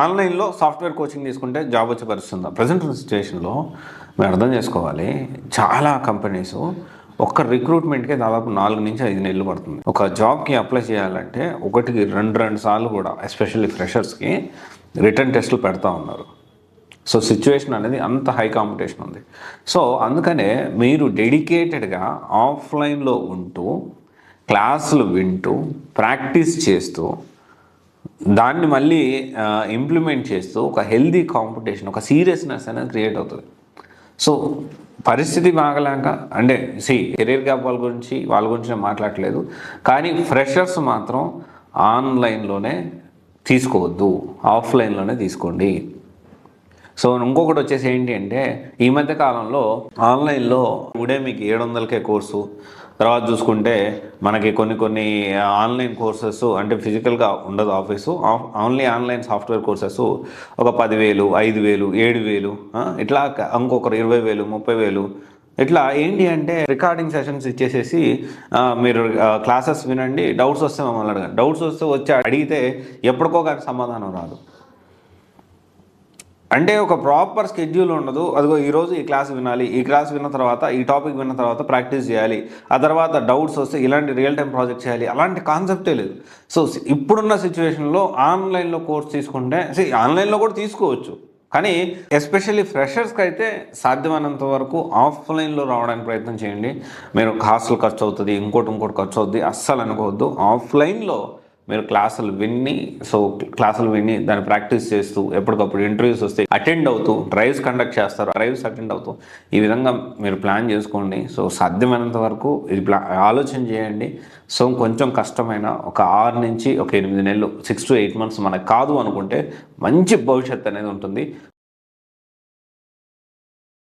ఆన్లైన్లో software coaching తీసుకుంటే job వచ్చే పరిస్థితి ఉందా? ప్రజెంట్ సిచ్యువేషన్లో మీరు అర్థం చేసుకోవాలి, చాలా కంపెనీస్ ఒక్క రిక్రూట్మెంట్కే దాదాపు 4 నుంచి 5 నెలలు పడుతుంది. ఒక జాబ్కి అప్లై చేయాలంటే ఒకటికి రెండు సార్లు కూడా ఎస్పెషల్లీ ఫ్రెషర్స్కి రిటర్న్ టెస్టులు పెడతా ఉన్నారు. సో సిచ్యువేషన్ అనేది అంత హై కాంపిటీషన్ ఉంది. సో అందుకనే మీరు డెడికేటెడ్గా ఆఫ్లైన్లో ఉంటూ క్లాసులు వింటూ ప్రాక్టీస్ చేస్తూ దాన్ని మళ్ళీ ఇంప్లిమెంట్ చేస్తూ ఒక హెల్దీ కాంపిటీషన్, ఒక సీరియస్నెస్ అనేది క్రియేట్ అవుతుంది. సో పరిస్థితి బాగలేక అంటే కెరీర్ గ్యాప్ వాళ్ళ గురించి నేను మాట్లాడట్లేదు, కానీ ఫ్రెషర్స్ మాత్రం ఆన్లైన్లోనే తీసుకోవద్దు, ఆఫ్లైన్లోనే తీసుకోండి. సో ఇంకొకటి వచ్చేసి ఏంటి అంటే, ఈ మధ్య కాలంలో ఆన్లైన్లో ఉడేమికి 700కే కోర్సు, తర్వాత చూసుకుంటే మనకి కొన్ని ఆన్లైన్ కోర్సెస్ అంటే ఫిజికల్గా ఉండదు office, only online software courses ఒక 10,000, 5,000, 7,000 ఇట్లా, ఇంకొకరు 20,000, 30,000 ఇట్లా. ఏంటి అంటే రికార్డింగ్ సెషన్స్ ఇచ్చేసేసి మీరు క్లాసెస్ వినండి, డౌట్స్ వస్తే మమ్మల్ని అడగండి. డౌట్స్ వచ్చి అడిగితే ఎప్పటికో కానీ సమాధానం రాదు. అంటే ఒక ప్రాపర్ స్కెడ్యూల్ ఉండదు. అదిగో ఈరోజు ఈ క్లాస్ వినాలి, ఈ క్లాస్ విన్న తర్వాత ఈ టాపిక్ విన్న తర్వాత ప్రాక్టీస్ చేయాలి, ఆ తర్వాత డౌట్స్ వస్తే ఇలాంటి రియల్ టైం ప్రాజెక్ట్ చేయాలి, అలాంటి కాన్సెప్టే లేదు. సో ఇప్పుడున్న సిచ్యువేషన్లో ఆన్లైన్లో కోర్స్ తీసుకుంటే ఆన్లైన్లో కూడా తీసుకోవచ్చు, కానీ ఎస్పెషల్లీ ఫ్రెషర్స్కి అయితే సాధ్యమైనంత వరకు ఆఫ్లైన్లో రావడానికి ప్రయత్నం చేయండి. మీరు హాస్టల్ ఖర్చు అవుతుంది, ఇంకోటి ఖర్చు అవుతుంది అస్సలు అనుకోవద్దు. ఆఫ్లైన్లో మీరు క్లాసులు విని దాన్ని ప్రాక్టీస్ చేస్తూ ఎప్పటికప్పుడు ఇంటర్వ్యూస్ వస్తే అటెండ్ అవుతూ డ్రైవ్స్ కండక్ట్ చేస్తారు, డ్రైవ్స్ అటెండ్ అవుతూ ఈ విధంగా మీరు ప్లాన్ చేసుకోండి. సో సాధ్యమైనంత వరకు ఇది ఆలోచన చేయండి. సో కొంచెం కష్టమైన ఒక 6 నుంచి 8 నెలలు 6 to 8 months మనకు కాదు అనుకుంటే మంచి భవిష్యత్తు అనేది ఉంటుంది.